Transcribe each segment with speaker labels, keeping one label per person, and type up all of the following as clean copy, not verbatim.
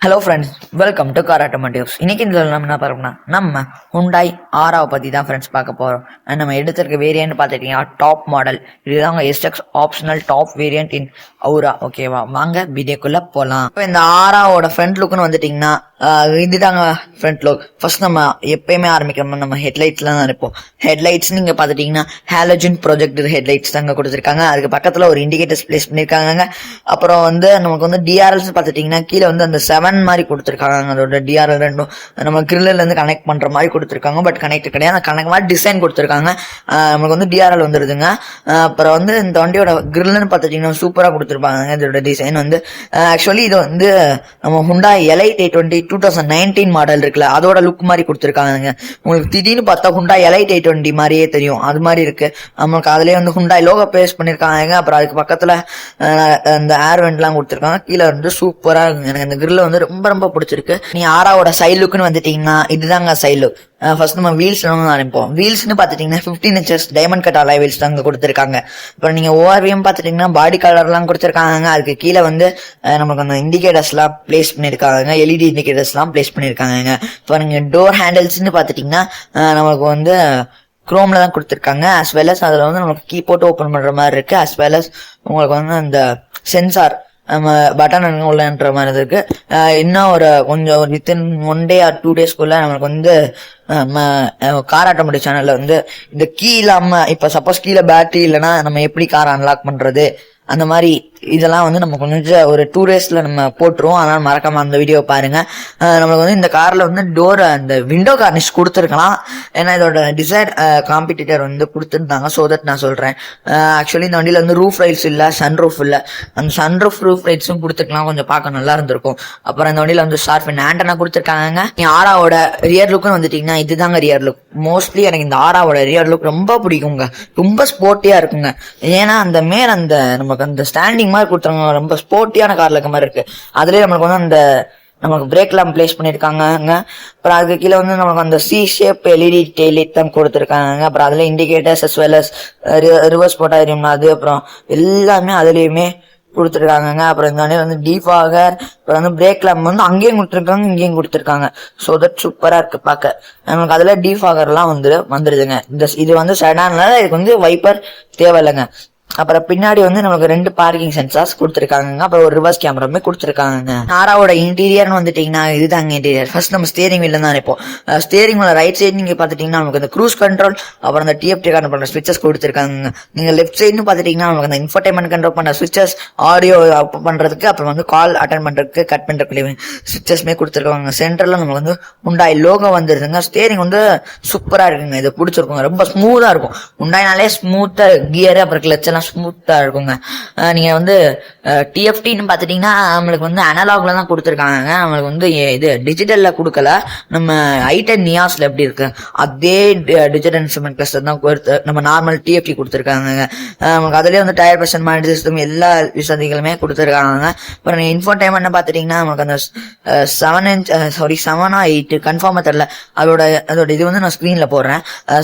Speaker 1: Hello friends, welcome to car automotives. இன்னைக்கு இந்த நம்ம என்ன பார்க்கணும்னா நம்ம ஹுண்டாய் ஆராவை பற்றி தான் ஃப்ரெண்ட்ஸ் பார்க்க போகிறோம். நம்ம எடுத்திருக்க வேரியன்ட் பார்த்துட்டிங்கன்னா டாப் மாடல். இதுதாங்க எஸ்எக்ஸ் ஆப்ஷனல் டாப் வேரியன்ட் இன் அவுரா. ஓகேவா, வாங்க வீடியோக்குள்ளே போகலாம். இப்போ இந்த ஆராவோட ஃப்ரண்ட் லுக்குன்னு வந்துட்டிங்கன்னா இதுதாங்க ஃப்ரண்ட் லுக். ஃபர்ஸ்ட் நம்ம எப்பயுமே ஆரம்பிக்கிறோம் நம்ம ஹெட்லைட்ஸ்ல தான் இருப்போம். ஹெட்லைட்ஸ் நீங்க பாத்துட்டீங்கன்னா ஹாலோஜன் ப்ரொஜெக்டர் ஹெட்லைட்ஸ் தாங்க கொடுத்துருக்காங்க. அதுக்கு பக்கத்துல ஒரு இண்டிகேட்டர்ஸ் பிளேஸ் பண்ணிருக்காங்க. அப்புறம் நமக்கு டிஆர்எல்ஸ் பாத்துட்டீங்கன்னா கீழே அந்த 7 மாதிரி கொடுத்துருக்காங்க. அதோட டிஆர்எல் ரெண்டும் நம்ம கிரில்ல இருந்து கனெக்ட் பண்ற மாதிரி கொடுத்துருக்காங்க. பட் கனெக்ட் கிடையாது, கனெக்ட் மாதிரி டிசைன் கொடுத்துருக்காங்க. நமக்கு டிஆர்எல் வந்துருதுங்க. அப்புறம் இந்த வண்டியோட கிரில்னு பாத்துட்டீங்கன்னா சூப்பரா கொடுத்துருப்பாங்க. இதோட டிசைன் ஆக்சுவலி இது நம்ம ஹுண்டாய் எலைட் 820 2019 மாடல் இருக்குல்ல, அதோட லுக் மாதிரி கொடுத்துருக்காங்க. உங்களுக்கு திடீர்னு பார்த்தா ஹுண்டாய் எலைட் 820 மாதிரியே தெரியும். அது மாதிரி இருக்கு. நம்மளுக்கு அதுலயே ஹுண்டாய் லோகோ பேஸ்ட் பண்ணிருக்காங்க. அப்புறம் அதுக்கு பக்கத்துல இந்த ஏர் வெண்ட் எல்லாம் கொடுத்துருக்காங்க. கீழே சூப்பரா இருக்கு. எனக்கு இந்த கிரில் ரொம்ப ரொம்ப பிடிச்சிருக்கு. நீ ஆராவோட சைட் லுக்குன்னு வந்துட்டீங்கன்னா இதுதாங்க சைட் லுக். ஃபர்ஸ்ட் நம்ம வீல்ஸ் ஆரம்பிப்போம். வீல்ஸ்னு பாத்துட்டீங்கன்னா 15 inches diamond cut alloy wheels தாங்க கொடுத்துருக்காங்க. அப்புறம் நீங்க ஓஆர்விஎம் பாத்துட்டீங்கன்னா பாடி கலர் எல்லாம் கொடுத்துருக்காங்க. அதுக்கு கீழே நமக்கு அந்த இண்டிகேட்டர்ஸ் எல்லாம் பிளேஸ் பண்ணிருக்காங்க. எல்இடி இண்டிகேட்டர்ஸ் எல்லாம் பிளேஸ் பண்ணிருக்காங்க. இப்போ நீங்க டோர் ஹேண்டில்ஸ்ன்னு பாத்துட்டீங்கன்னா நமக்கு குரோம்ல தான் கொடுத்துருக்காங்க. as well as அதுல நமக்கு கீ போட்டு ஓபன் பண்ற மாதிரி இருக்கு. as well as உங்களுக்கு அந்த சென்சார் நம்ம பட்டன் உள்ளன்ற மாதிரி இருக்கு. இன்னும் கொஞ்சம் வித்தின் 1 day or 2 daysக்குள்ள நம்மளுக்கு கார் ஆட்டோமேட்டிக் சேனல்ல இந்த கீ இல்லாம இப்ப சப்போஸ் கீழே பேட்டரி இல்லைன்னா நம்ம எப்படி கார் அன்லாக் பண்றது அந்த மாதிரி இதெல்லாம் நம்ம கொஞ்சம் ஒரு 2 daysல நம்ம போட்டுருவோம். அதனால மறக்காம அந்த வீடியோ பாருங்க. நம்மளுக்கு இந்த கார்ல டோர் அந்த விண்டோ கார்னிஷ் கொடுத்துருக்கலாம். ஏன்னா இதோட டிசைர் காம்படிட்டர் கொடுத்துருந்தாங்க. ஸோ தட் நான் சொல்றேன். ஆக்சுவலி இந்த வண்டியில ரூஃப் ரைட்ஸ் இல்ல, சன் ரூஃப் இல்ல. அந்த சன் ரூஃப் ரைட்ஸும் கொடுத்துருக்கலாம், கொஞ்சம் பார்க்க நல்லா இருந்திருக்கும். அப்புறம் இந்த வண்டியில ஷார்ப் ஆண்டனா கொடுத்துருக்காங்க. ஆராவோட ரியர் லுக்குன்னு வந்துட்டீங்கன்னா இதுதாங்க ரியர் லுக். மோஸ்ட்லி எனக்கு இந்த ஆராவோட ரியர் லுக் ரொம்ப பிடிக்குங்க. ரொம்ப ஸ்போர்ட்டியா இருக்குங்க. ஏன்னா அந்த நமக்கு அந்த ஸ்டாண்டிங் மாதிரி கொடுத்துருங்க. ரொம்ப ஸ்போர்ட்டியான கார்ல இருக்க மாதிரி இருக்கு. அதுலயே நம்மளுக்கு நமக்கு பிரேக் எல்லாம் பிளேஸ் பண்ணிருக்காங்க. அப்புறம் அதுக்கு கீழே நமக்கு அந்த சி ஷேப் எல்இடி டெய்லைட் தான் கொடுத்துருக்காங்க. அப்புறம் அதுல indicators as well as reverse போட்டா தெரியும்னா அது அப்புறம் எல்லாமே அதுலயுமே கொடுத்துருக்காங்க. அப்புறம் இந்த டீஃபாகர் அப்புறம் பிரேக் லேம்ப் அங்கேயும் கொடுத்துருக்காங்க, இங்கேயும் கொடுத்துருக்காங்க. ஸோ தட் சூப்பரா இருக்கு பார்க்க. நமக்கு அதுல டீஃபாகர் எல்லாம் வந்துருதுங்க. இது செடான்ல இதுக்கு வைப்பர் தேவையில்லைங்க. அப்புறம் பின்னாடி நமக்கு 2 பார்க்கிங் சென்சார்ஸ் கொடுத்துருக்காங்க. அப்புறம் ஒரு ரிவர்ஸ் கேமராமே கொடுத்துருக்காங்க. ஆராவோட இன்டீரியர்னு வந்துட்டீங்கன்னா இதுதாங்க இன்டீரியர். ஃபர்ஸ்ட் நம்ம ஸ்டேரிங் வீல்ல தான் இருப்போம். ஸ்டேரிங் வீல் ரைட் சைடு நீங்க பாத்துட்டீங்கன்னா நமக்கு இந்த க்ரூஸ் கண்ட்ரோல் அப்புறம் இந்த டிஎஃப்டி கண்ட்ரோல் பண்ற ஸ்விட்சஸ் கொடுத்துருக்காங்க. நீங்க லெஃப்ட் சைடுன்னு பாத்துட்டீங்கன்னா நமக்கு இந்த இன்ஃபர்டைன்மென்ட் கண்ட்ரோல் பண்ற ஸ்விட்சஸ், ஆடியோ அப் பண்றதுக்கு, அப்புறம் கால் அட்டன் பண்றதுக்கு, கட் பண்றதுக்கு ஸ்விட்சஸ்மே கொடுத்துருக்காங்க. சென்டர்ல நமக்கு ஹுண்டாய் லோகோ வந்துருதுங்க. ஸ்டேரிங் சூப்பரா இருக்குங்க. இது பிடிச்சிருக்குங்க. ரொம்ப ஸ்மூத்தா இருக்கும். ஹுண்டாய்னாலே ஸ்மூத்தா கியர் அப்புறம் கிளட்ச் எல்லாம் ஸ்மூத்தா இருக்குங்க. நீங்க டிஎஃப்டின்னு பாத்துட்டீங்கன்னா நம்மளுக்கு அனலாக்ல தான் கொடுத்துருக்காங்க. நம்மளுக்கு இது டிஜிட்டல்ல கொடுக்கல. நம்ம i10 நியாஸ்ல எப்படி இருக்கு அதே டிஜிட்டல் இன்ஸ்ட்ருமெண்ட் கிளஸ்டர் தான் நம்ம நார்மல் டிஎஃப்டி கொடுத்துருக்காங்க. நமக்கு அதுலயே டயர் பிரஷர் மானிட்டர் சிஸ்டம் எல்லா வசதிகளுமே கொடுத்துருக்காங்க. அப்புறம் இன்ஃபோடைன்மெண்ட் பாத்துட்டீங்கன்னா நமக்கு அந்த 7 or 8 கன்ஃபார்மா தெரியல. அதோட இது நான் ஸ்கிரீன்ல போடுறேன்.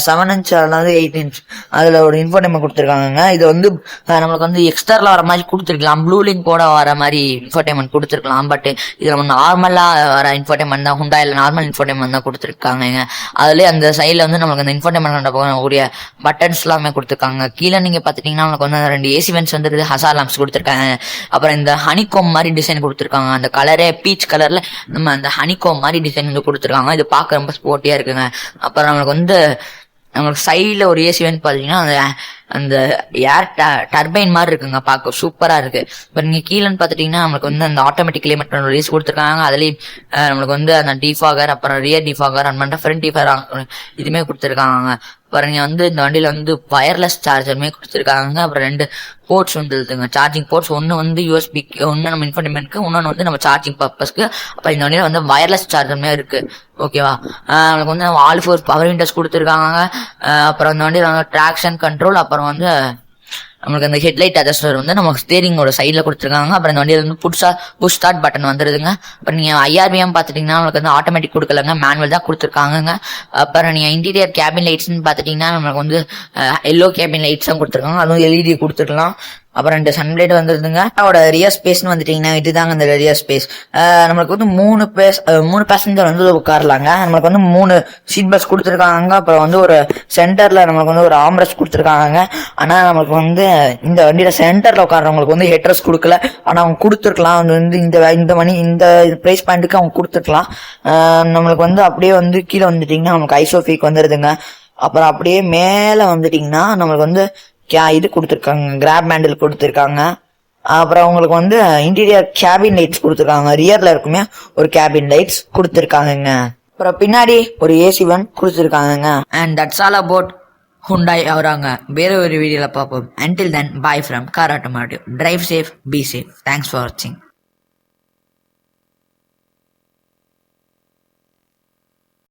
Speaker 1: 7 inch அல்லது 8 inch அதுல ஒரு இன்ஃபோடைன்மெண்ட் கொடுத்துருக்காங்க. இது நம்மளுக்கு எக்ஸ்டர்ல வர மாதிரி கொடுத்துருக்கலாம். ப்ளூ லிங்க் கூட வர மாதிரி இன்ஃபோடைன்மெண்ட் கொடுத்துருக்கலாம். பட் இது நம்ம நார்மலா வர இன்ஃபோடைன்மெண்ட் தான், ஹுண்டாயில நார்மல் இன்ஃபோடைன்மெண்ட் தான் கொடுத்துருக்காங்க. அதுலயே அந்த சைட்ல நமக்கு அந்த இன்ஃபோடைன்மெண்ட் கூடிய பட்டன்ஸ் எல்லாமே கொடுத்துருக்காங்க. கீழே நீங்க பாத்துட்டீங்கன்னா நமக்கு 2 ஏசி வென்ட்ஸ் ஹசார் லாம்ப்ஸ் கொடுத்துருக்காங்க. அப்புறம் இந்த ஹனிகோம் மாதிரி டிசைன் கொடுத்துருக்காங்க. அந்த கலரே பீச் கலர்ல நம்ம அந்த ஹனிகோம் மாதிரி டிசைன் கொடுத்துருக்காங்க. இது பார்க்க ரொம்ப ஸ்போர்ட்டியா இருக்குங்க. அப்புறம் நம்மளுக்கு சைட்ல ஒரு ஏசி வென்ட் பாத்தீங்கன்னா அந்த ஏர் டர்பைன் மாதிரி இருக்குங்க. பார்க்க சூப்பரா இருக்கு. இப்ப நீங்க கீழன்னு பாத்துட்டீங்கன்னா நம்மளுக்கு அந்த ஆட்டோமேட்டிக் கிளைமேட் ரிலீஸ் கொடுத்துருக்காங்க. அதுலயும் நம்மளுக்கு அந்த டிஃபாகர் அப்புறம் ரியர் டிஃபாகர் ஃப்ரண்ட் டிஃபாகர் இதுமே கொடுத்துருக்காங்க. அப்புறம் நீங்க இந்த வண்டியில வயர்லெஸ் சார்ஜருமே கொடுத்துருக்காங்க. அப்புறம் 2 போர்ட்ஸ் இருக்குங்க, சார்ஜிங் போர்ட்ஸ். ஒன்னு யூஎஸ்பி, ஒன்னு நம்ம இன்ஃபர்டைன்மெண்ட்க்கு, இன்னொன்னு நம்ம சார்ஜிங் பர்பஸ்க்கு. அப்புறம் இந்த வண்டியில வயர்லெஸ் சார்ஜருமே இருக்கு. ஓகேவா, நம்மளுக்கு ஆல் 4 பவர் விண்டோஸ் கொடுத்துருக்காங்க. அப்புறம் இந்த வண்டியில ட்ராக்ஷன் கண்ட்ரோல், அப்புறம் நம்மளுக்கு அந்த ஹெட்லைட் அட்ஜஸ்டர் நமக்கு ஸ்டேரிங்கோட சைட்ல கொடுத்துருக்காங்க. அப்புறம் இந்த வண்டியில புஷ் ஸ்டார்ட் பட்டன் வந்துருதுங்க. அப்புறம் நீங்க ஐஆர்பிஎம் பாத்துட்டீங்கன்னா நம்மளுக்கு ஆட்டோமேட்டிக் கொடுக்கலங்க, மேனுவல் தான் கொடுத்துருக்காங்க. அப்புறம் நீங்க இன்டீரியர் கேபின் லைட்ஸ்ன்னு பாத்துட்டீங்கன்னா நம்மளுக்கு எல்லோ கேபின் லைட்ஸ் தான் கொடுத்துருக்காங்க. அதுவும் எல்இடி கொடுத்துருக்கலாம். அப்புறம் 2 சன்பிளேட் வந்துருதுங்க. அதோட ரியர் ஸ்பேஸ்னு வந்துட்டீங்கன்னா இதுதாங்க இந்த ரியர் ஸ்பேஸ். நம்மளுக்கு வந்து 3 பேசஞ்சர் வந்து உட்காரலாங்க. நம்மளுக்கு வந்து 3 சீட் பஸ் கொடுத்துருக்காங்க. அப்புறம் வந்து ஒரு சென்டர்ல நம்மளுக்கு வந்து ஒரு ஆம்ரெஸ்ட் கொடுத்துருக்காங்க. ஆனா நம்மளுக்கு வந்து இந்த வண்டியில சென்டர்ல உட்காரவங்களுக்கு வந்து ஹெட்ரஸ் கொடுக்கல. ஆனா அவங்க கொடுத்துருக்கலாம். அவங்க வந்து இந்த பிரைஸ் பாயிண்ட்டுக்கு அவங்க கொடுத்துருக்கலாம். நம்மளுக்கு வந்து அப்படியே வந்து கீழே வந்துட்டீங்கன்னா நமக்கு ஐசோஃபிக் வந்துருதுங்க. அப்புறம் அப்படியே மேல வந்துட்டீங்கன்னா நம்மளுக்கு வந்து இது கொடுத்துருக்காங்க, கிராப் ஹேண்டில் கொடுத்துருக்காங்க. அப்புறம் உங்களுக்கு வந்து இன்டீரியர் கேபின் லைட்ஸ் கொடுத்துருக்காங்க. ரியர்ல இருக்குமே ஒரு கேபின் லைட்ஸ் கொடுத்துருக்காங்கங்க. அப்புறம் பின்னாடி ஒரு ஏசி ஒன் கொடுத்துருக்காங்கங்க. And that's all about Hyundai அவராங்க. வேற ஒரு வீடியோல பார்ப்போம். Until then, bye from Car Automotive. Drive safe, be safe. Thanks for watching.